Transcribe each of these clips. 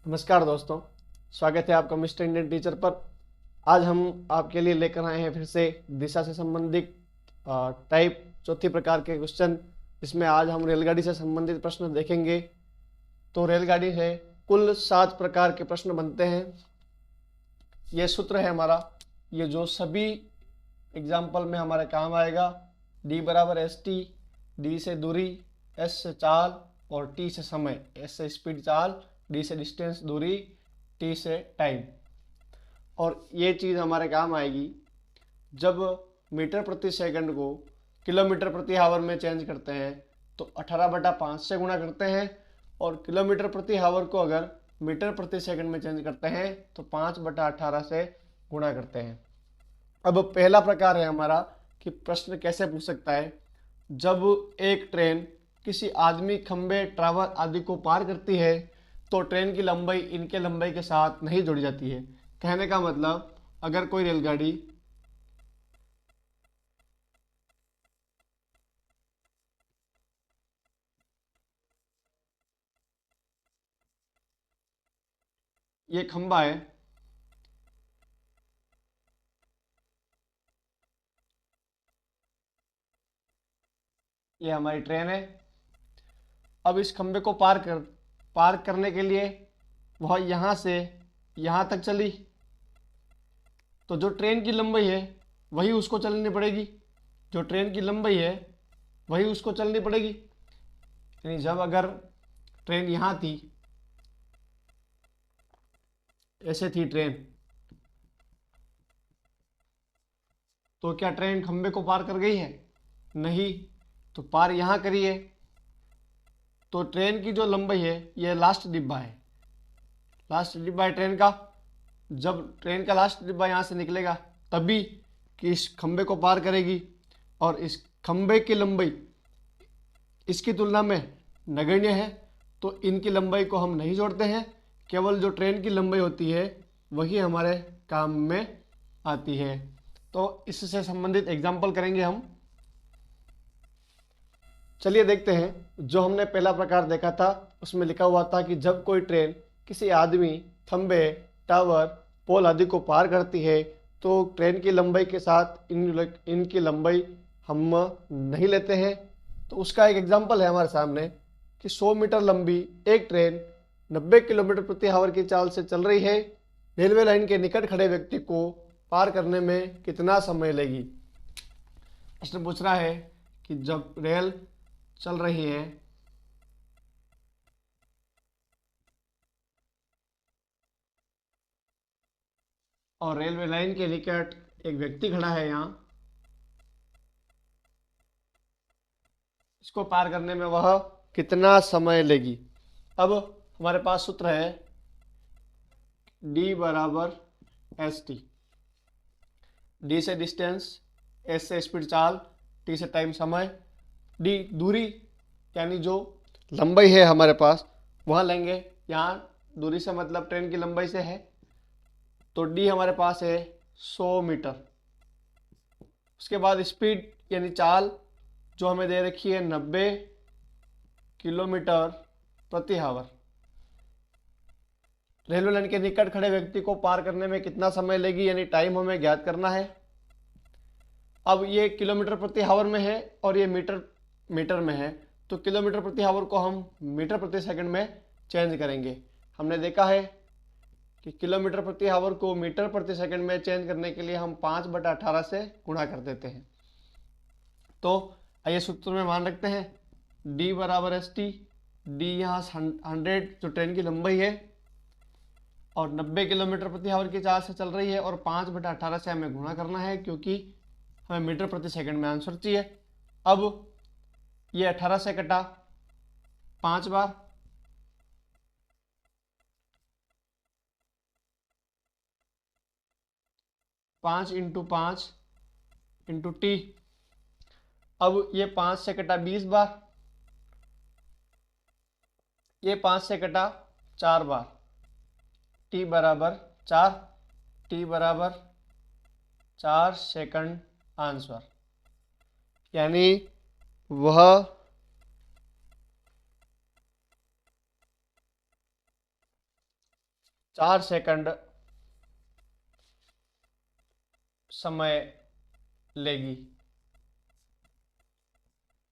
नमस्कार दोस्तों, स्वागत है आपका मिस्टर इंडियन टीचर पर। आज हम आपके लिए लेकर आए हैं फिर से दिशा से संबंधित टाइप चौथी प्रकार के क्वेश्चन, जिसमें आज हम रेलगाड़ी से संबंधित प्रश्न देखेंगे। तो रेलगाड़ी से कुल 7 प्रकार के प्रश्न बनते हैं। ये सूत्र है हमारा, ये जो सभी एग्जाम्पल में हमारे काम आएगा। D बराबर ST, D से दूरी, S से चाल और T से समय। S से स्पीड चाल, D से डिस्टेंस दूरी, T से टाइम। और ये चीज़ हमारे काम आएगी जब मीटर प्रति सेकंड को किलोमीटर प्रति आवर में चेंज करते हैं तो 18/5 से गुणा करते हैं, और किलोमीटर प्रति आवर को अगर मीटर प्रति सेकंड में चेंज करते हैं तो 5/18 से गुणा करते हैं। अब पहला प्रकार है हमारा कि प्रश्न कैसे पूछ सकता है। जब एक ट्रेन किसी आदमी, खंबे, टावर आदि को पार करती है तो ट्रेन की लंबाई इनके लंबाई के साथ नहीं जुड़ जाती है। कहने का मतलब, अगर कोई रेलगाड़ी ये खंबा है, ये हमारी ट्रेन है। अब इस खंबे को पार करने के लिए वह यहाँ से यहाँ तक चली, तो जो ट्रेन की लंबाई है वही उसको चलनी पड़ेगी। जो ट्रेन की लंबाई है वही उसको चलनी पड़ेगी। यानी जब अगर ट्रेन यहाँ थी, ऐसे थी ट्रेन, तो क्या ट्रेन खंबे को पार कर गई है? नहीं। तो पार यहाँ करिए, तो ट्रेन की जो लंबाई है ये लास्ट डिब्बा है, लास्ट डिब्बा है ट्रेन का। जब ट्रेन का लास्ट डिब्बा यहाँ से निकलेगा तभी कि इस खंबे को पार करेगी, और इस खंबे की लंबाई इसकी तुलना में नगण्य है, तो इनकी लंबाई को हम नहीं जोड़ते हैं। केवल जो ट्रेन की लंबाई होती है वही हमारे काम में आती है। तो इससे संबंधित एग्जाम्पल करेंगे हम। चलिए देखते हैं। जो हमने पहला प्रकार देखा था उसमें लिखा हुआ था कि जब कोई ट्रेन किसी आदमी, खंबे, टावर, पोल आदि को पार करती है तो ट्रेन की लंबाई के साथ इनकी लंबाई हम नहीं लेते हैं। तो उसका एक एग्जाम्पल है हमारे सामने कि 100 मीटर लंबी एक ट्रेन 90 किलोमीटर प्रति आवर की चाल से चल रही है। रेलवे लाइन के निकट खड़े व्यक्ति को पार करने में कितना समय लेगी? प्रश्न पूछ रहा है कि जब रेल चल रही है और रेलवे लाइन के निकट एक व्यक्ति खड़ा है, यहाँ इसको पार करने में वह कितना समय लेगी? अब हमारे पास सूत्र है D बराबर ST। D से डिस्टेंस, S से स्पीड चाल, T से टाइम समय। D दूरी, यानी जो लंबाई है हमारे पास वहाँ लेंगे। यहाँ दूरी से मतलब ट्रेन की लंबाई से है, तो D हमारे पास है 100 मीटर। उसके बाद स्पीड यानी चाल जो हमें दे रखी है 90 किलोमीटर प्रति आवर। रेलवे लाइन के निकट खड़े व्यक्ति को पार करने में कितना समय लेगी, यानी टाइम हमें ज्ञात करना है। अब ये किलोमीटर प्रति आवर में है और ये मीटर में है, तो किलोमीटर प्रति आवर को हम मीटर प्रति सेकंड में चेंज करेंगे। हमने देखा है कि किलोमीटर प्रति आवर को मीटर प्रति सेकंड में चेंज करने के लिए हम 5/18 से गुणा कर देते हैं। तो आइए सूत्र में मान रखते हैं, D बराबर ST। D यहाँ 100 जो ट्रेन की लंबाई है और 90 किलोमीटर प्रति आवर की चाल से चल रही है, और 5/18 से हमें गुणा करना है क्योंकि हमें मीटर प्रति सेकंड में आंसर चाहिए। अब ये 18 से कटा 5 बार, पाँच इंटू 5 इंटू T। अब ये 5 से कटा 20 बार, ये 5 से कटा 4 बार। T बराबर 4, T बराबर 4 सेकंड आंसर। यानी वह 4 सेकंड समय लेगी।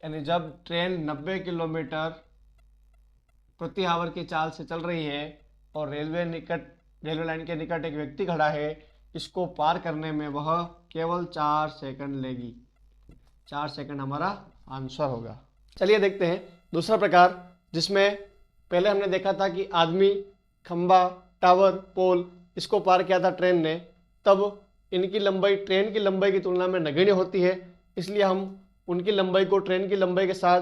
यानी जब ट्रेन 90 किलोमीटर प्रति आवर की चाल से चल रही है और रेलवे लाइन के निकट एक व्यक्ति खड़ा है, इसको पार करने में वह केवल 4 सेकंड लेगी। 4 सेकंड हमारा आंसर होगा। चलिए देखते हैं दूसरा प्रकार, जिसमें पहले हमने देखा था कि आदमी, खंबा, टावर, पोल, इसको पार किया था ट्रेन ने, तब इनकी लंबाई ट्रेन की लंबाई की तुलना में नगण्य होती है, इसलिए हम उनकी लंबाई को ट्रेन की लंबाई के साथ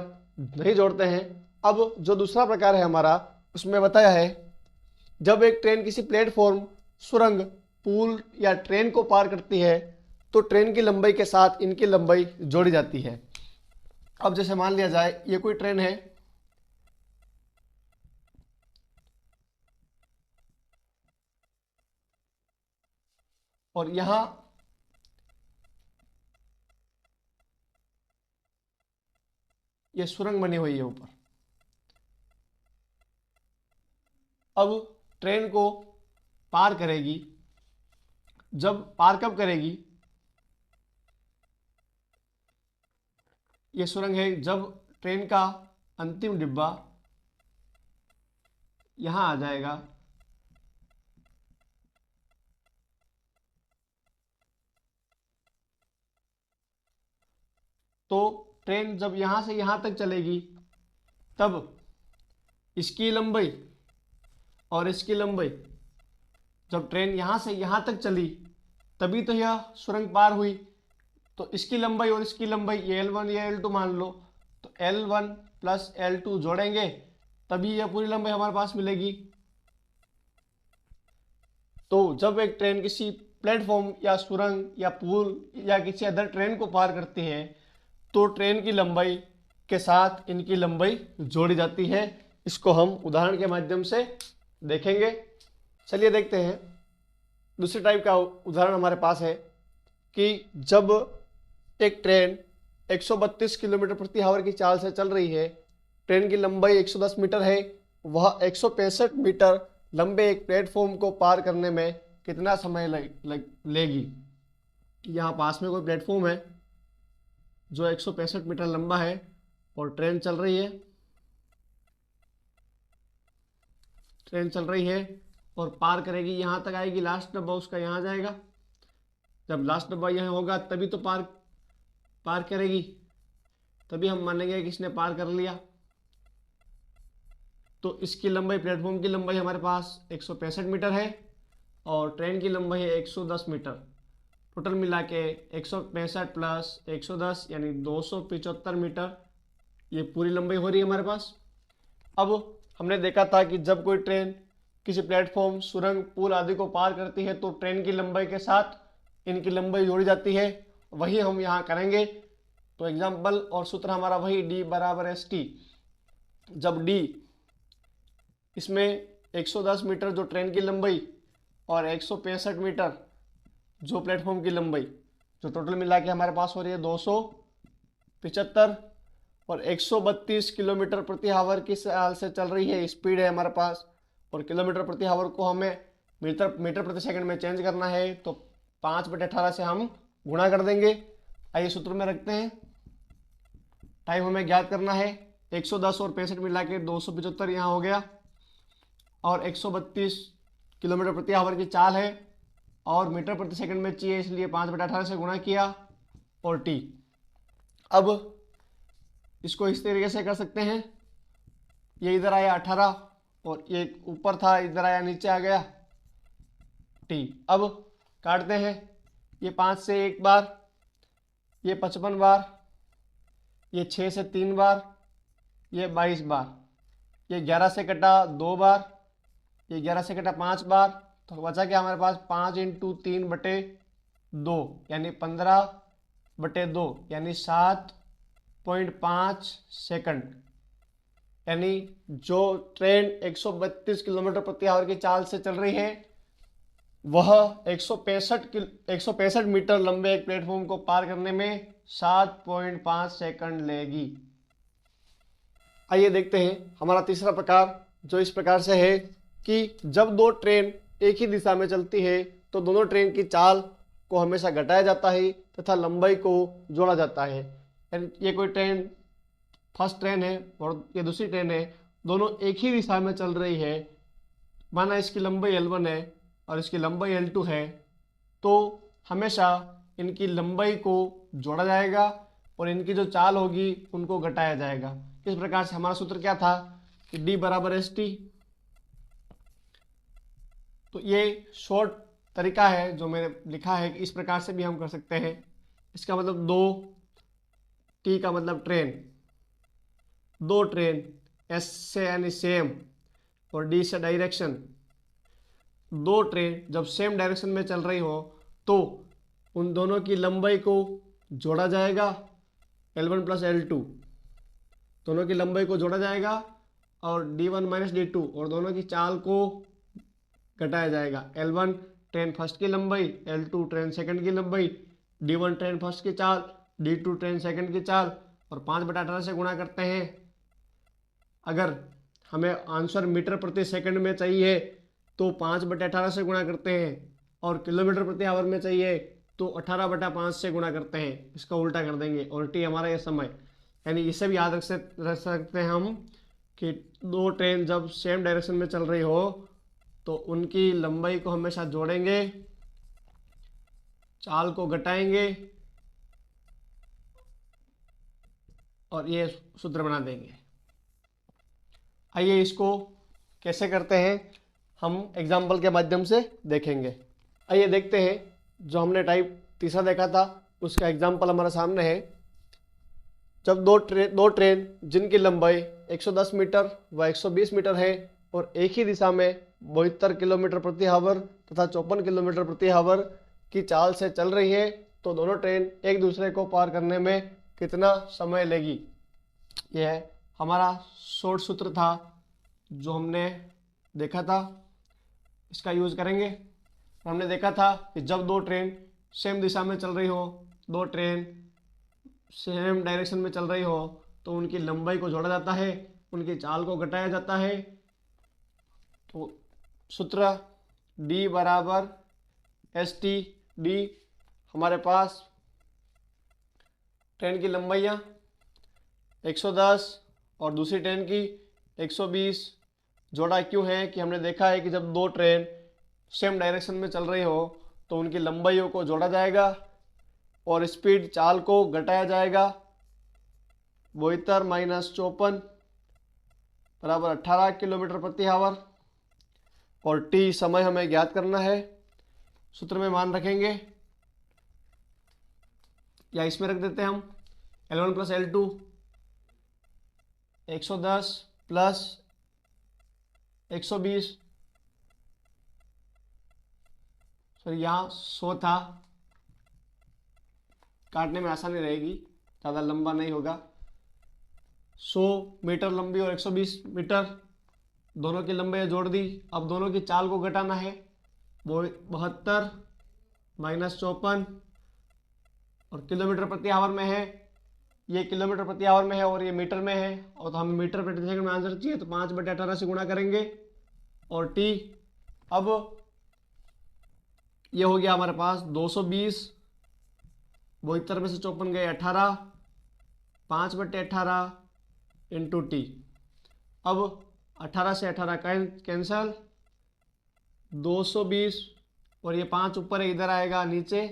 नहीं जोड़ते हैं। अब जो दूसरा प्रकार है हमारा, उसमें बताया है जब एक ट्रेन किसी प्लेटफॉर्म, सुरंग, पुल या ट्रेन को पार करती है तो ट्रेन की लंबाई के साथ इनकी लंबाई जोड़ी जाती है। अब जैसे मान लिया जाए ये कोई ट्रेन है, और यहां ये सुरंग बनी हुई है ऊपर। अब ट्रेन को पार करेगी, जब पार कब करेगी, ये सुरंग है जब ट्रेन का अंतिम डिब्बा यहां आ जाएगा, तो ट्रेन जब यहां से यहां तक चलेगी तब इसकी लंबाई और इसकी लंबाई, जब ट्रेन यहां से यहां तक चली तभी तो यह सुरंग पार हुई, तो इसकी लंबाई और इसकी लंबाई ये L1 या L2 मान लो, तो L1 प्लस L2 जोड़ेंगे तभी यह पूरी लंबाई हमारे पास मिलेगी। तो जब एक ट्रेन किसी प्लेटफॉर्म या सुरंग या पुल या किसी अदर ट्रेन को पार करती है तो ट्रेन की लंबाई के साथ इनकी लंबाई जोड़ी जाती है। इसको हम उदाहरण के माध्यम से देखेंगे। चलिए देखते हैं। दूसरे टाइप का उदाहरण हमारे पास है कि जब एक ट्रेन 132 किलोमीटर प्रति आवर की चाल से चल रही है, ट्रेन की लंबाई 110 मीटर है, वह 165 मीटर लंबे एक प्लेटफॉर्म को पार करने में कितना समय लेगी। यहाँ पास में कोई प्लेटफॉर्म है जो 165 मीटर लंबा है और ट्रेन चल रही है, और पार करेगी, यहाँ तक आएगी, लास्ट डब्बा उसका यहाँ जाएगा। जब लास्ट डब्बा यहाँ होगा तभी तो पार करेगी, तभी हम मानेंगे कि इसने पार कर लिया। तो इसकी लंबाई, प्लेटफॉर्म की लंबाई हमारे पास 165 मीटर है और ट्रेन की लंबाई है 110 मीटर। टोटल मिला के 165 प्लस 110 यानी 275 मीटर, ये पूरी लंबाई हो रही है हमारे पास। अब हमने देखा था कि जब कोई ट्रेन किसी प्लेटफॉर्म, सुरंग, पुल आदि को पार करती है तो ट्रेन की लंबाई के साथ इनकी लंबाई जोड़ी जाती है। वही हम यहाँ करेंगे। तो एग्जाम्पल और सूत्र हमारा वही, D बराबर ST। जब D इसमें 110 मीटर जो ट्रेन की लंबाई और 165 मीटर जो प्लेटफॉर्म की लंबाई, जो टोटल मिला के हमारे पास हो रही है 275, और 132 किलोमीटर प्रति आवर की चाल से चल रही है, स्पीड है हमारे पास, और किलोमीटर प्रति आवर को हमें मीटर प्रति सेकंड में चेंज करना है, तो 5/18 से हम गुणा कर देंगे। आइए सूत्र में रखते हैं। टाइम हमें ज्ञात करना है, 110 और 65 मिला के 275 यहाँ हो गया, और 132 किलोमीटर प्रति आवर की चाल है और मीटर प्रति सेकंड में चाहिए, इसलिए 5/18 से गुणा किया और T। अब इसको इस तरीके से कर सकते हैं, ये इधर आया 18 और ये ऊपर था, इधर आया नीचे आ गया T। अब काटते हैं, ये 5 से 1 बार, ये 55 बार, ये 6 से 3 बार, ये 22 बार, ये 11 से कटा 2 बार, ये 11 से कटा 5 बार, तो बचा क्या हमारे पास 5 × 3/2 यानी 15/2 यानी 7.5 सेकंड। यानी जो ट्रेन 132 किलोमीटर प्रति आवर की चाल से चल रही है वह 165 मीटर लंबे एक प्लेटफॉर्म को पार करने में 7.5 सेकंड लेगी। आइए देखते हैं हमारा तीसरा प्रकार, जो इस प्रकार से है कि जब दो ट्रेन एक ही दिशा में चलती है तो दोनों ट्रेन की चाल को हमेशा घटाया जाता है तथा लंबाई को जोड़ा जाता है। यानी ये कोई ट्रेन, फर्स्ट ट्रेन है और ये दूसरी ट्रेन है, दोनों एक ही दिशा में चल रही है, माना इसकी लंबाई L1 है और इसकी लंबाई L2 है, तो हमेशा इनकी लंबाई को जोड़ा जाएगा और इनकी जो चाल होगी उनको घटाया जाएगा। इस प्रकार से हमारा सूत्र क्या था कि D बराबर ST। तो ये शॉर्ट तरीका है जो मैंने लिखा है कि इस प्रकार से भी हम कर सकते हैं। इसका मतलब 2T का मतलब ट्रेन, 2 ट्रेन, S से यानी सेम और D से डायरेक्शन। 2 ट्रेन जब सेम डायरेक्शन में चल रही हो तो उन दोनों की लंबाई को जोड़ा जाएगा, L1 प्लस L2, दोनों की लंबाई को जोड़ा जाएगा और D1 माइनस D2 और दोनों की चाल को घटाया जाएगा। L1 ट्रेन फर्स्ट की लंबाई, L2 ट्रेन सेकंड की लंबाई, D1 ट्रेन फर्स्ट की चाल, D2 ट्रेन सेकंड की चाल और 5/18 से गुणा करते हैं। अगर हमें आंसर मीटर प्रति सेकंड में चाहिए तो 5/18 से गुणा करते हैं और किलोमीटर प्रति आवर में चाहिए तो 18/5 से गुणा करते हैं। इसका उल्टा कर देंगे और टी हमारा ये समय, यानी इसे भी याद रख सकते हैं हम कि 2 ट्रेन जब सेम डायरेक्शन में चल रही हो तो उनकी लंबाई को हमेशा जोड़ेंगे, चाल को घटाएंगे और ये सूत्र बना देंगे। आइए इसको कैसे करते हैं हम एग्जाम्पल के माध्यम से देखेंगे। आइए देखते हैं, जो हमने टाइप तीसरा देखा था उसका एग्जाम्पल हमारे सामने है। जब दो ट्रेन जिनकी लंबाई 110 मीटर व 120 मीटर है और एक ही दिशा में 72 किलोमीटर प्रति आवर तथा 54 किलोमीटर प्रति आवर की चाल से चल रही है तो दोनों ट्रेन एक दूसरे को पार करने में कितना समय लेगी। यह हमारा शॉर्ट सूत्र था जो हमने देखा था, इसका यूज करेंगे। हमने देखा था कि जब 2 ट्रेन सेम दिशा में चल रही हो, 2 ट्रेन सेम डायरेक्शन में चल रही हो तो उनकी लंबाई को जोड़ा जाता है, उनकी चाल को घटाया जाता है। तो सूत्र D बराबर ST। D हमारे पास ट्रेन की लंबाइयाँ 110 और दूसरी ट्रेन की 120 जोड़ा क्यों है कि हमने देखा है कि जब 2 ट्रेन सेम डायरेक्शन में चल रही हो तो उनकी लंबाइयों को जोड़ा जाएगा और स्पीड चाल को घटाया जाएगा। 72 माइनस 54 बराबर 18 किलोमीटर प्रति आवर और टी समय हमें ज्ञात करना है। सूत्र में मान रखेंगे या इसमें रख देते हैं हम L1 plus L2 110 plus 120, sorry यहाँ 100 था, काटने में आसानी रहेगी, ज़्यादा लंबा नहीं होगा। 100 मीटर लंबी और 120 मीटर दोनों की लंबाई जोड़ दी। अब दोनों की चाल को घटाना है। 72 माइनस 54 और किलोमीटर प्रति आवर में है, ये किलोमीटर प्रति आवर में है और ये मीटर में है और तो हमें मीटर प्रति सेकंड में आंसर चाहिए तो 5/18 से गुणा करेंगे और टी। अब ये हो गया हमारे पास 220, 72 में से 54 गए 18, 5/18 इंटू टी। अब 18 से 18 कैंसल, 220 और ये 5 ऊपर है इधर आएगा नीचे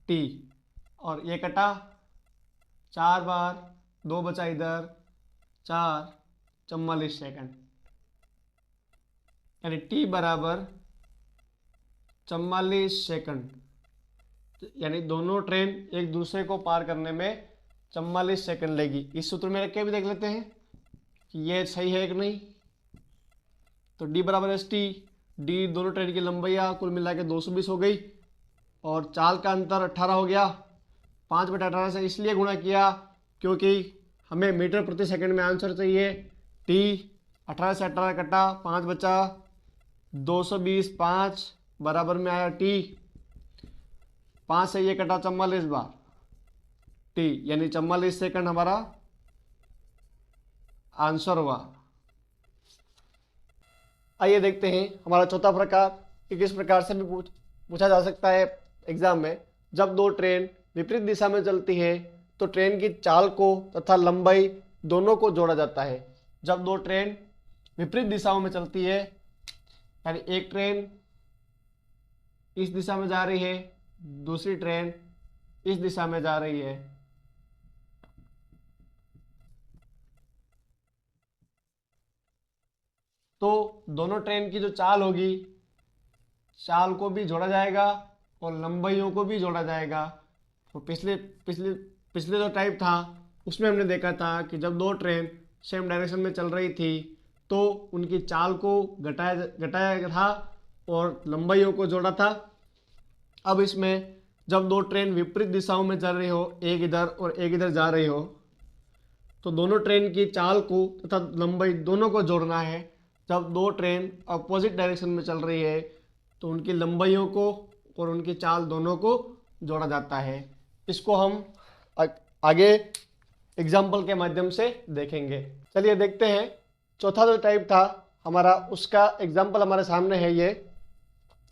टी और ये कटा 4 बार, 2 बचा इधर 4, 44 सेकंड, यानी टी बराबर 44 सेकंड। यानी दोनों ट्रेन एक दूसरे को पार करने में 44 सेकंड लेगी। इस सूत्र में रख के भी देख लेते हैं कि ये सही है कि नहीं। तो D बराबर एस टी, डी दोनों ट्रेन की लंबाइयाँ कुल मिला के 220 हो गई और चाल का अंतर 18 हो गया। 5/18 से इसलिए गुणा किया क्योंकि हमें मीटर प्रति सेकंड में आंसर चाहिए। टी 18 से 18 कटा, 5 बचा, 220 5 बराबर में आया टी। 5 से ये कटा 44 बार टी, यानी 44 सेकंड हमारा आंसर हुआ। आइए देखते हैं हमारा चौथा प्रकार कि किस प्रकार से भी पूछा जा सकता है एग्जाम में। जब दो ट्रेन विपरीत दिशा में चलती है तो ट्रेन की चाल को तथा लंबाई दोनों को जोड़ा जाता है। जब दो ट्रेन विपरीत दिशाओं में चलती है, यानी एक ट्रेन इस दिशा में जा रही है, दूसरी ट्रेन इस दिशा में जा रही है, तो दोनों ट्रेन की जो चाल होगी, चाल को भी जोड़ा जाएगा और लंबाइयों को भी जोड़ा जाएगा। तो पिछले पिछले पिछले जो टाइप था उसमें हमने देखा था कि जब दो ट्रेन सेम डायरेक्शन में चल रही थी तो उनकी चाल को घटाया था और लंबाइयों को जोड़ा था। अब इसमें जब दो ट्रेन विपरीत दिशाओं में चल रही हो, एक इधर और एक इधर जा रही हो, तो दोनों ट्रेन की चाल को तथा लंबाई दोनों को जोड़ना है। जब दो ट्रेन अपोजिट डायरेक्शन में चल रही है तो उनकी लंबाइयों को और उनकी चाल दोनों को जोड़ा जाता है। इसको हम आगे एग्जाम्पल के माध्यम से देखेंगे। चलिए देखते हैं। चौथा जो टाइप था हमारा, उसका एग्जाम्पल हमारे सामने है ये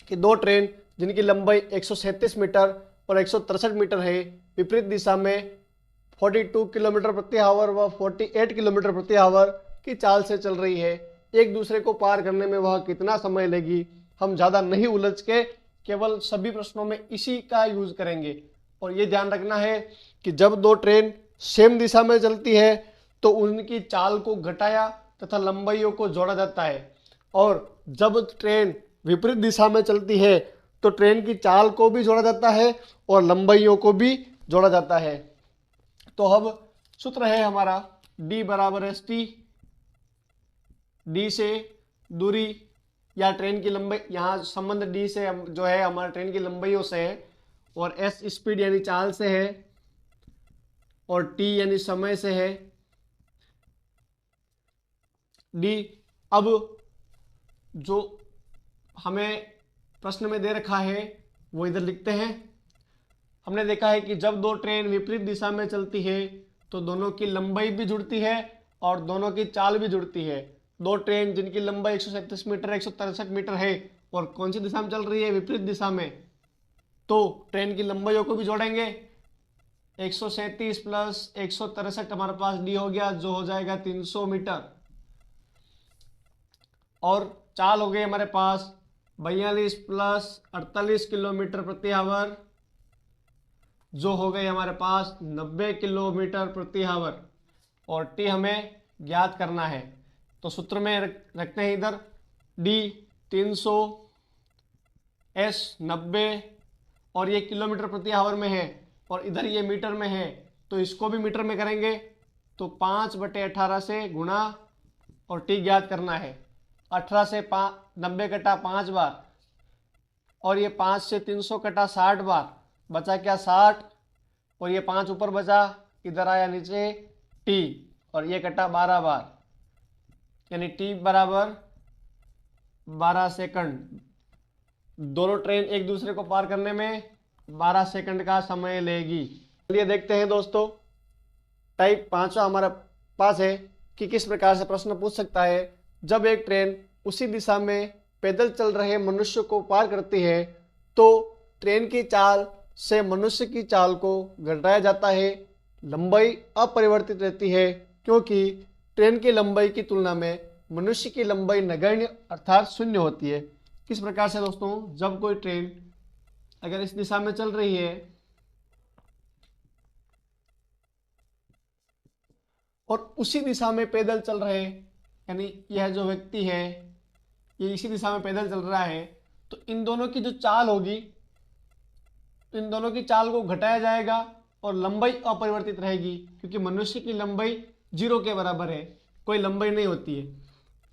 कि दो ट्रेन जिनकी लंबाई 137 मीटर और 163 मीटर है, विपरीत दिशा में 42 किलोमीटर प्रति आवर व 48 किलोमीटर प्रति आवर की चाल से चल रही है। एक दूसरे को पार करने में वह कितना समय लेगी? हम ज़्यादा नहीं उलझ के केवल सभी प्रश्नों में इसी का यूज करेंगे। और ये ध्यान रखना है कि जब दो ट्रेन सेम दिशा में चलती है तो उनकी चाल को घटाया तथा लंबाइयों को जोड़ा जाता है, और जब ट्रेन विपरीत दिशा में चलती है तो ट्रेन की चाल को भी जोड़ा जाता है और लंबाइयों को भी जोड़ा जाता है। तो अब सूत्र है हमारा D बराबर ST। D से दूरी या ट्रेन की लंबाई, यहाँ संबंध D से जो है हमारा ट्रेन की लंबाइयों से है, और S स्पीड यानी चाल से है, और T यानी समय से है। D अब जो हमें प्रश्न में दे रखा है वो इधर लिखते हैं। हमने देखा है कि जब दो ट्रेन विपरीत दिशा में चलती है तो दोनों की लंबाई भी जुड़ती है और दोनों की चाल भी जुड़ती है। दो ट्रेन जिनकी लंबाई 137 मीटर 163 मीटर है और कौन सी दिशा में चल रही है? विपरीत दिशा में, तो ट्रेन की लंबाइयों को भी जोड़ेंगे। 137 प्लस 163 हमारे पास D हो गया, जो हो जाएगा 300 मीटर, और चाल हो गई हमारे पास 42 प्लस 48 किलोमीटर प्रति आवर, जो हो गई हमारे पास 90 किलोमीटर प्रति आवर, और T हमें ज्ञात करना है। तो सूत्र में रखते हैं इधर D 300, S 90, और ये किलोमीटर प्रति आवर में है और इधर ये मीटर में है, तो इसको भी मीटर में करेंगे। तो 5/18 से गुणा और T ज्ञात करना है। 18 से 90 कटा 5 बार, और ये 5 से 300 कटा 60 बार, बचा क्या? 60, और ये 5 ऊपर बचा, इधर आया नीचे T, और ये कटा 12 बार, यानी T बराबर 12 सेकंड। दोनों ट्रेन एक दूसरे को पार करने में 12 सेकंड का समय लेगी। चलिए देखते हैं दोस्तों, टाइप 5 हमारे पास है कि किस प्रकार से प्रश्न पूछ सकता है। जब एक ट्रेन उसी दिशा में पैदल चल रहे मनुष्य को पार करती है तो ट्रेन की चाल से मनुष्य की चाल को घटाया जाता है, लंबाई अपरिवर्तित रहती है क्योंकि ट्रेन की लंबाई की तुलना में मनुष्य की लंबाई नगण्य अर्थात शून्य होती है। किस प्रकार से दोस्तों? जब कोई ट्रेन अगर इस दिशा में चल रही है और उसी दिशा में पैदल चल रहे, यानी यह जो व्यक्ति है ये इसी दिशा में पैदल चल रहा है, तो इन दोनों की जो चाल होगी, तो इन दोनों की चाल को घटाया जाएगा और लंबाई अपरिवर्तित रहेगी, क्योंकि मनुष्य की लंबाई 0 के बराबर है, कोई लंबाई नहीं होती है।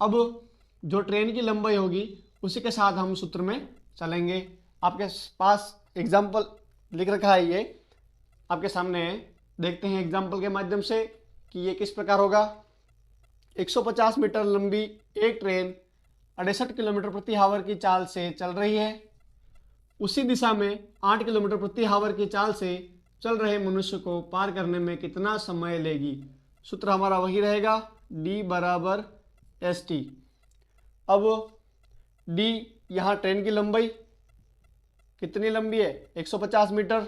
अब जो ट्रेन की लंबाई होगी उसी के साथ हम सूत्र में चलेंगे। आपके पास एग्जाम्पल लिख रखा है, ये आपके सामने है। देखते हैं एग्जाम्पल के माध्यम से कि ये किस प्रकार होगा। 150 मीटर लंबी एक ट्रेन 68 किलोमीटर प्रति आवर की चाल से चल रही है। उसी दिशा में 8 किलोमीटर प्रति आवर की चाल से चल रहे मनुष्य को पार करने में कितना समय लेगी? सूत्र हमारा वही रहेगा, D बराबर ST। अब डी यहाँ ट्रेन की लंबाई कितनी लंबी है 150 मीटर,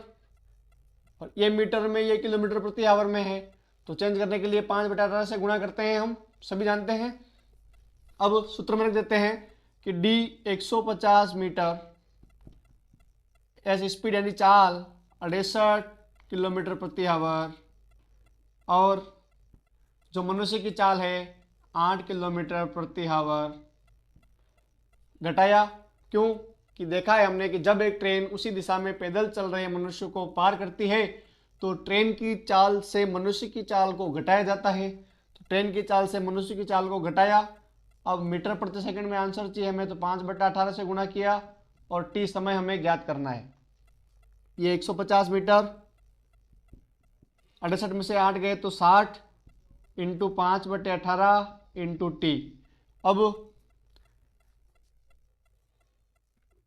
और ये मीटर में, ये किलोमीटर प्रति आवर में है, तो चेंज करने के लिए 5/18 से गुणा करते हैं, हम सभी जानते हैं। अब सूत्र में रख देते हैं कि डी 150 मीटर एस स्पीड यानी चाल 68 किलोमीटर प्रति आवर, और जो मनुष्य की चाल है 8 किलोमीटर प्रति आवर। घटाया क्यों? कि देखा है हमने कि जब एक ट्रेन उसी दिशा में पैदल चल रहे मनुष्य को पार करती है तो ट्रेन की चाल से मनुष्य की चाल को घटाया जाता है। तो ट्रेन की चाल से मनुष्य की चाल को घटाया। अब मीटर प्रति सेकंड में आंसर चाहिए हमें, तो 5/18 से गुणा किया, और टी समय हमें ज्ञात करना है। ये 150 मीटर, 68 में से 8 गए तो 60 इंटू 5/18 इंटू टी। अब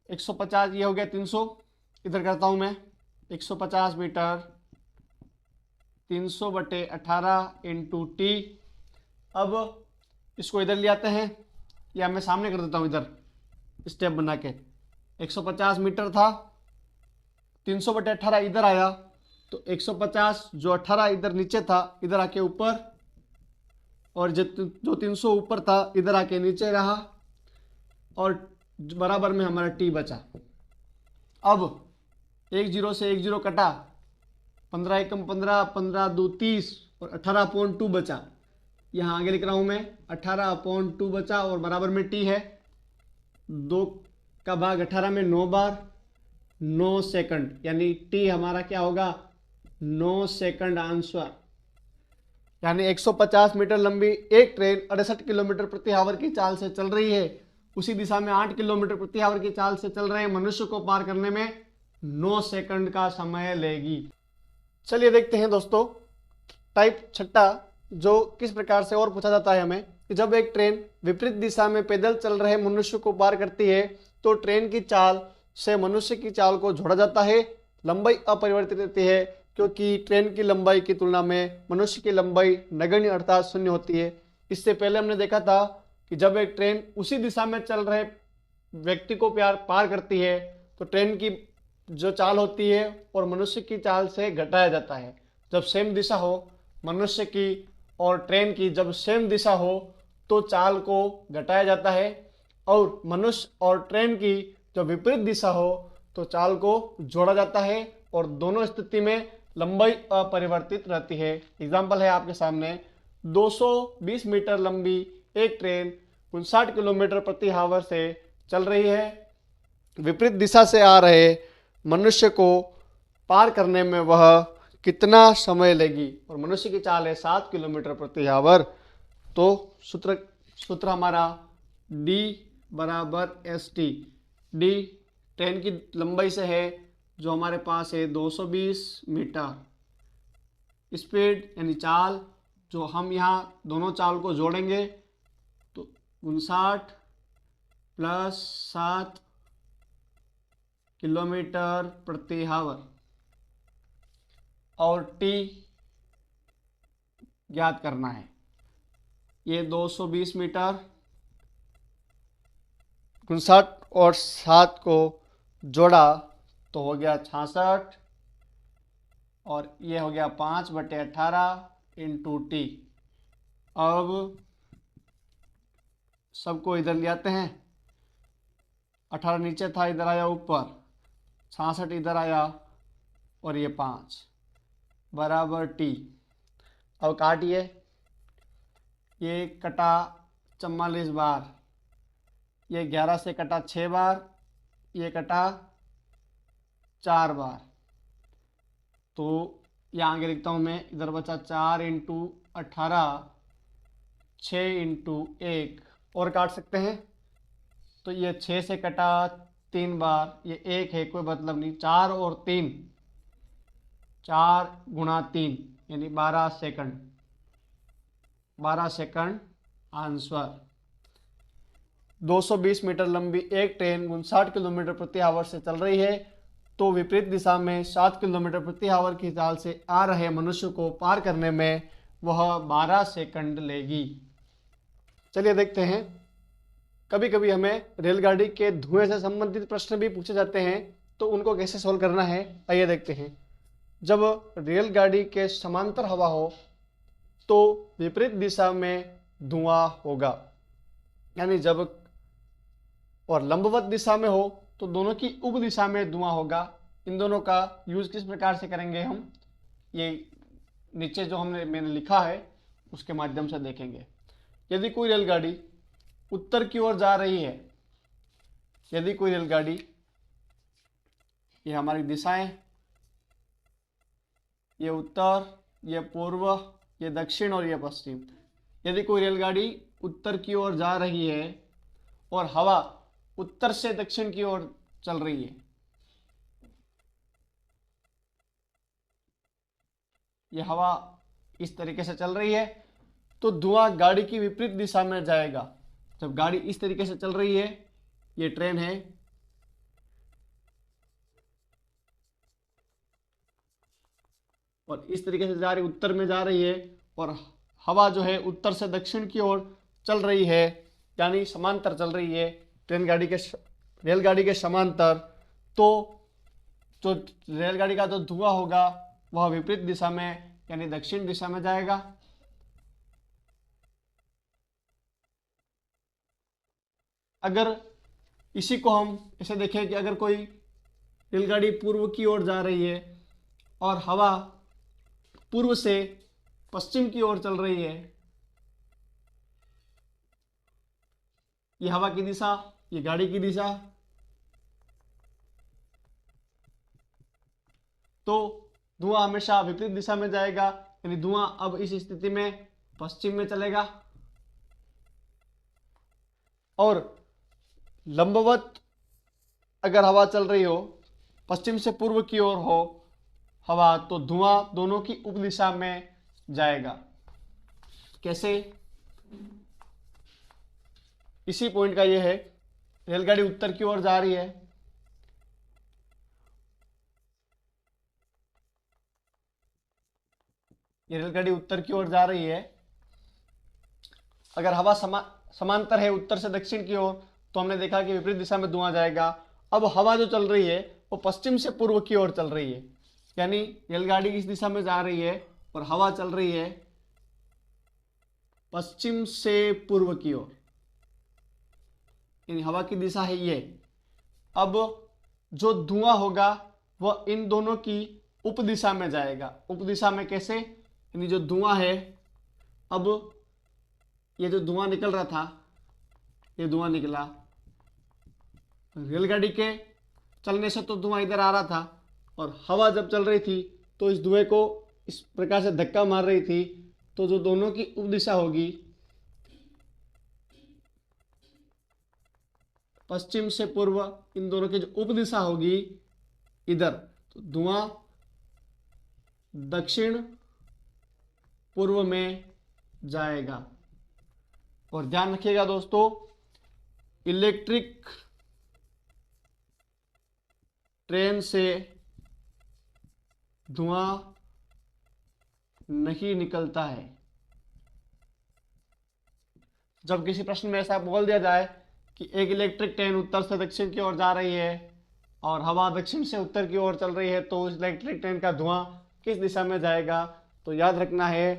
150 ये हो गया 300, इधर करता हूं मैं 150 मीटर 300/18 इंटू टी। अब इसको इधर ले आते हैं, या मैं सामने कर देता हूं इधर स्टेप बना के। 150 मीटर था, 300/18 इधर आया, तो 150 जो 18 इधर नीचे था इधर आके ऊपर, और जो 300 ऊपर था इधर आके नीचे रहा, और बराबर में हमारा टी बचा। अब 1 0 से 1 0 कटा, 15 एकम 15, 15 2 30, और 18/2 बचा। यहाँ आगे लिख रहा हूँ मैं 18/2 बचा, और बराबर में टी है 2 का भाग 18 में 9 बार 9 सेकंड, यानी टी हमारा क्या होगा 9 सेकंड आंसर। यानी 150 मीटर लंबी एक ट्रेन 68 किलोमीटर प्रति आवर की चाल से चल रही है, उसी दिशा में 8 किलोमीटर प्रति आवर की चाल से चल रहे मनुष्य को पार करने में 9 सेकंड का समय लेगी। चलिए देखते हैं दोस्तों टाइप 6 जो किस प्रकार से और पूछा जाता है हमें कि जब एक ट्रेन विपरीत दिशा में पैदल चल रहे मनुष्य को पार करती है तो ट्रेन की चाल से मनुष्य की चाल को जोड़ा जाता है। लंबाई अपरिवर्तित रहती है क्योंकि ट्रेन की लंबाई की तुलना में मनुष्य की लंबाई नगण्य अर्थात शून्य होती है। इससे पहले हमने देखा था कि जब एक ट्रेन उसी दिशा में चल रहे व्यक्ति को पार करती है तो ट्रेन की जो चाल होती है और मनुष्य की चाल से घटाया जाता है। जब सेम दिशा हो मनुष्य की और ट्रेन की, जब सेम दिशा हो तो चाल को घटाया जाता है, और मनुष्य और ट्रेन की जब विपरीत दिशा हो तो चाल को जोड़ा जाता है, और दोनों स्थिति में लंबाई अपरिवर्तित रहती है। एग्जाम्पल है आपके सामने, 220 मीटर लंबी एक ट्रेन 59 किलोमीटर प्रति आवर से चल रही है। विपरीत दिशा से आ रहे मनुष्य को पार करने में वह कितना समय लेगी, और मनुष्य की चाल है 7 किलोमीटर प्रति आवर। तो सूत्र हमारा D बराबर ST। D ट्रेन की लंबाई से है जो हमारे पास है 220 मीटर, स्पीड यानी चाल जो हम यहाँ दोनों चाल को जोड़ेंगे तो 59 + 7 किलोमीटर प्रति आवर, और T ज्ञात करना है। ये 220 मीटर 59 और 7 को जोड़ा तो हो गया 66, और ये हो गया 5/18 इंटू टी। अब सबको इधर ले आते हैं, 18 नीचे था इधर आया ऊपर, 66 इधर आया, और ये 5 बराबर टी। अब काटिए, ये कटा 44 बार, ये 11 से कटा 6 बार, ये कटा 4 बार, तो यहाँ आगे लिखता हूँ मैं, इधर बचा 4 इंटू 18, 6 इंटू 1, और काट सकते हैं तो ये 6 से कटा 3 बार, ये 1 है कोई मतलब नहीं, 4 और 3, 4 गुणा 3 यानी 12 सेकंड, 12 सेकंड आंसर। 220 मीटर लंबी एक ट्रेन 59 किलोमीटर प्रति आवर से चल रही है तो विपरीत दिशा में 7 किलोमीटर प्रति आवर की चाल से आ रहे मनुष्य को पार करने में वह 12 सेकंड लेगी। चलिए देखते हैं कभी कभी हमें रेलगाड़ी के धुएं से संबंधित प्रश्न भी पूछे जाते हैं, तो उनको कैसे सोल्व करना है आइए देखते हैं। जब रेलगाड़ी के समांतर हवा हो तो विपरीत दिशा में धुआं होगा, यानी जब और लंबवत दिशा में हो तो दोनों की उप दिशा में धुआं होगा। इन दोनों का यूज किस प्रकार से करेंगे हम, ये नीचे जो मैंने लिखा है उसके माध्यम से देखेंगे। यदि कोई रेलगाड़ी उत्तर की ओर जा रही है, यदि कोई रेलगाड़ी, ये हमारी दिशाएं, ये उत्तर, ये पूर्व, ये दक्षिण और ये पश्चिम। यदि कोई रेलगाड़ी उत्तर की ओर जा रही है और हवा उत्तर से दक्षिण की ओर चल रही है, ये हवा इस तरीके से चल रही है, तो धुआं गाड़ी की विपरीत दिशा में जाएगा। जब गाड़ी इस तरीके से चल रही है, ये ट्रेन है, और इस तरीके से जा रही, उत्तर में जा रही है, और हवा जो है उत्तर से दक्षिण की ओर चल रही है, यानी समांतर चल रही है रेलगाड़ी के समांतर, तो जो रेलगाड़ी का जो धुआं होगा वह विपरीत दिशा में यानी दक्षिण दिशा में जाएगा। अगर इसी को हम ऐसे देखें कि अगर कोई रेलगाड़ी पूर्व की ओर जा रही है और हवा पूर्व से पश्चिम की ओर चल रही है, ये हवा की दिशा, ये गाड़ी की दिशा, तो धुआं हमेशा विपरीत दिशा में जाएगा, यानी धुआं अब इस स्थिति में पश्चिम में चलेगा। और लंबवत अगर हवा चल रही हो, पश्चिम से पूर्व की ओर हो हवा, तो धुआं दोनों की उप दिशा में जाएगा। कैसे, इसी पॉइंट का यह है, रेलगाड़ी उत्तर की ओर जा रही है, ये रेलगाड़ी उत्तर की ओर जा रही है, अगर हवा समांतर है उत्तर से दक्षिण की ओर, तो हमने देखा कि विपरीत दिशा में धुआं जाएगा। अब हवा जो चल रही है वो पश्चिम से पूर्व की ओर चल रही है, यानी रेलगाड़ी इस दिशा में जा रही है और हवा चल रही है पश्चिम से पूर्व की ओर, यानी हवा की दिशा है ये। अब जो धुआं होगा वह इन दोनों की उप दिशा में जाएगा। उप दिशा में कैसे, यानी जो धुआं है, अब ये जो धुआं निकल रहा था, ये धुआं निकला, रेलगाड़ी के चलने से तो धुआं इधर आ रहा था, और हवा जब चल रही थी तो इस धुएं को इस प्रकार से धक्का मार रही थी, तो जो दोनों की उप दिशा होगी, पश्चिम से पूर्व, इन दोनों की जो उप दिशा होगी इधर, तो धुआं दक्षिण पूर्व में जाएगा। और ध्यान रखिएगा दोस्तों, इलेक्ट्रिक ट्रेन से धुआं नहीं निकलता है। जब किसी प्रश्न में ऐसा बोल दिया जाए कि एक इलेक्ट्रिक ट्रेन उत्तर से दक्षिण की ओर जा रही है और हवा दक्षिण से उत्तर की ओर चल रही है, तो उस इलेक्ट्रिक ट्रेन का धुआं किस दिशा में जाएगा, तो याद रखना है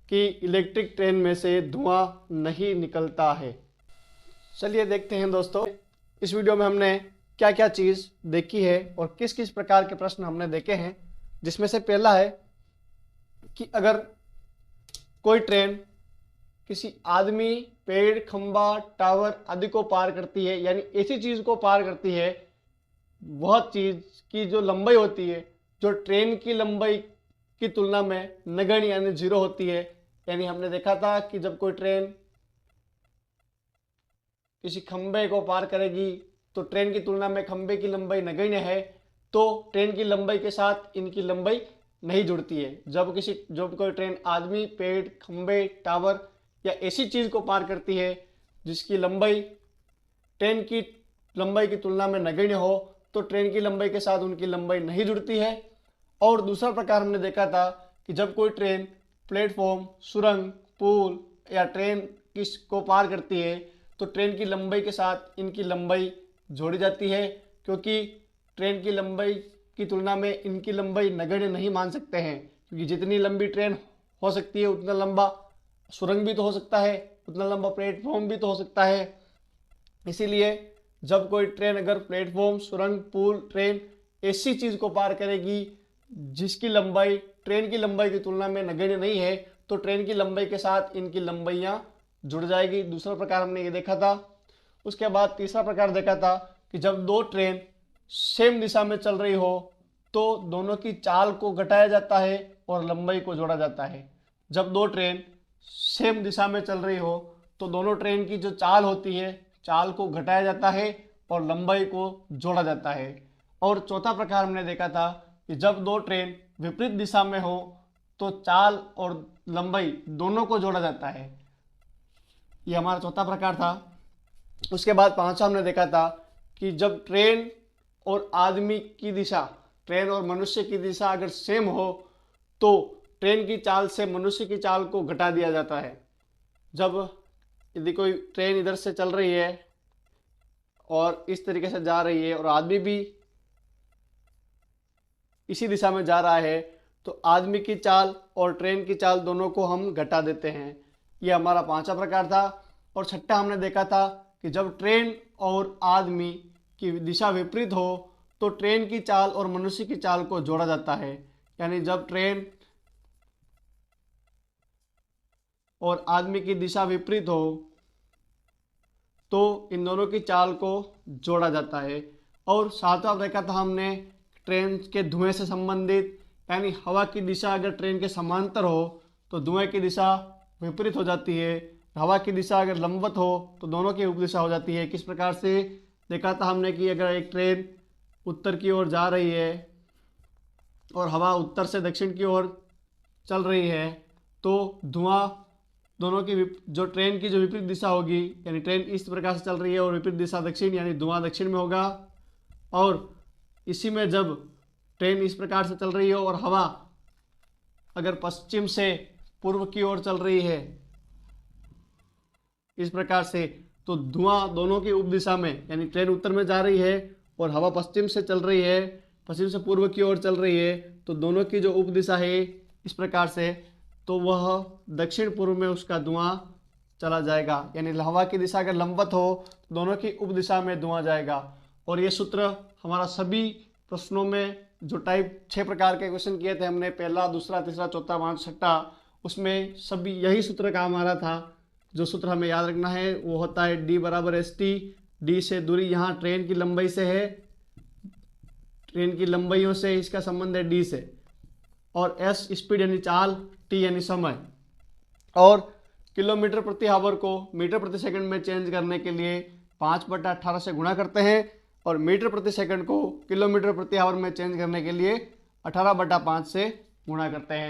कि इलेक्ट्रिक ट्रेन में से धुआं नहीं निकलता है। चलिए देखते हैं दोस्तों, इस वीडियो में हमने क्या क्या चीज़ देखी है और किस किस प्रकार के प्रश्न हमने देखे हैं। जिसमें से पहला है कि अगर कोई ट्रेन किसी आदमी, पेड़, खंबा, टावर आदि को पार करती है, यानी ऐसी चीज़ को पार करती है, वह चीज़ की जो लंबाई होती है, जो ट्रेन की लंबाई की तुलना में नगण्य यानी जीरो होती है। यानी हमने देखा था कि जब कोई ट्रेन किसी खंबे को पार करेगी तो ट्रेन की तुलना में खंबे की लंबाई नगण्य है, तो ट्रेन की लंबाई के साथ इनकी लंबाई नहीं जुड़ती है। जब कोई ट्रेन आदमी, पेड़, खंबे, टावर या ऐसी चीज़ को पार करती है जिसकी लंबाई ट्रेन की लंबाई की तुलना में नगण्य हो, तो ट्रेन की लंबाई के साथ उनकी लंबाई नहीं जुड़ती है। और दूसरा प्रकार हमने देखा था कि जब कोई ट्रेन प्लेटफॉर्म, सुरंग, पुल या ट्रेन को पार करती है, तो ट्रेन की लंबाई के साथ इनकी लंबाई जोड़ी जाती है, क्योंकि ट्रेन की लंबाई की तुलना में इनकी लंबाई नगण्य नहीं मान सकते हैं, क्योंकि जितनी लंबी ट्रेन हो सकती है उतना लंबा सुरंग भी तो हो सकता है, उतना लंबा प्लेटफॉर्म भी तो हो सकता है। इसीलिए जब कोई ट्रेन अगर प्लेटफॉर्म, सुरंग, पुल, ट्रेन ऐसी चीज को पार करेगी जिसकी लंबाई ट्रेन की लंबाई की तुलना में नगण्य नहीं है, तो ट्रेन की लंबाई के साथ इनकी लंबाइयां जुड़ जाएगी। दूसरा प्रकार हमने ये देखा था। उसके बाद तीसरा प्रकार देखा था कि जब दो ट्रेन सेम दिशा में चल रही हो तो दोनों की चाल को घटाया जाता है और लंबाई को जोड़ा जाता है। जब दो ट्रेन सेम दिशा में चल रही हो तो दोनों ट्रेन की जो चाल होती है, चाल को घटाया जाता है और लंबाई को जोड़ा जाता है। और चौथा प्रकार हमने देखा था कि जब दो ट्रेन विपरीत दिशा में हो तो चाल और लंबाई दोनों को जोड़ा जाता है। ये हमारा चौथा प्रकार था। उसके बाद पांचवा हमने देखा था कि जब ट्रेन और आदमी की दिशा, ट्रेन और मनुष्य की दिशा अगर सेम हो तो ट्रेन की चाल से मनुष्य की चाल को घटा दिया जाता है। जब यदि कोई ट्रेन इधर से चल रही है और इस तरीके से जा रही है और आदमी भी इसी दिशा में जा रहा है, तो आदमी की चाल और ट्रेन की चाल दोनों को हम घटा देते हैं। यह हमारा पांचवा प्रकार था। और छठा हमने देखा था कि जब ट्रेन और आदमी की दिशा विपरीत हो तो ट्रेन की चाल और मनुष्य की चाल को जोड़ा जाता है। यानी जब ट्रेन और आदमी की दिशा विपरीत हो तो इन दोनों की चाल को जोड़ा जाता है। और सातवां देखा था हमने ट्रेन के धुएं से संबंधित, यानी हवा की दिशा अगर ट्रेन के समांतर हो तो धुएं की दिशा विपरीत हो जाती है। हवा की दिशा अगर लंबवत हो तो दोनों की उपदिशा हो जाती है। किस प्रकार से देखा था हमने कि अगर एक ट्रेन उत्तर की ओर जा रही है और हवा उत्तर से दक्षिण की ओर चल रही है तो धुआं दोनों की जो ट्रेन की जो विपरीत दिशा होगी, यानी ट्रेन इस प्रकार से चल रही है और विपरीत दिशा दक्षिण, यानी धुआं दक्षिण में होगा। और इसी में जब ट्रेन इस प्रकार से चल रही हो और हवा अगर पश्चिम से पूर्व की ओर चल रही है इस प्रकार से, तो धुआं दोनों की उपदिशा में, यानी ट्रेन उत्तर में जा रही है और हवा पश्चिम से चल रही है, पश्चिम से पूर्व की ओर चल रही है, तो दोनों की जो उपदिशा है इस प्रकार से, तो वह दक्षिण पूर्व में उसका धुआं चला जाएगा। यानी हवा की दिशा अगर लंबवत हो तो दोनों की उपदिशा में धुआं जाएगा। और ये सूत्र हमारा सभी प्रश्नों में जो टाइप 6 प्रकार के क्वेश्चन किए थे हमने, पहला, दूसरा, तीसरा, चौथा, पांचवा, छठा, उसमें सभी यही सूत्र काम आ रहा था। जो सूत्र हमें याद रखना है वो होता है D बराबर ST। डी से दूरी यहाँ ट्रेन की लंबाई से है, ट्रेन की लंबाइयों से इसका संबंध है D से, और S स्पीड यानी चाल, T यानी समय। और किलोमीटर प्रति आवर को मीटर प्रति सेकंड में चेंज करने के लिए 5/18 से गुणा करते हैं, और मीटर प्रति सेकंड को किलोमीटर प्रति आवर में चेंज करने के लिए 18/5 से गुणा करते हैं।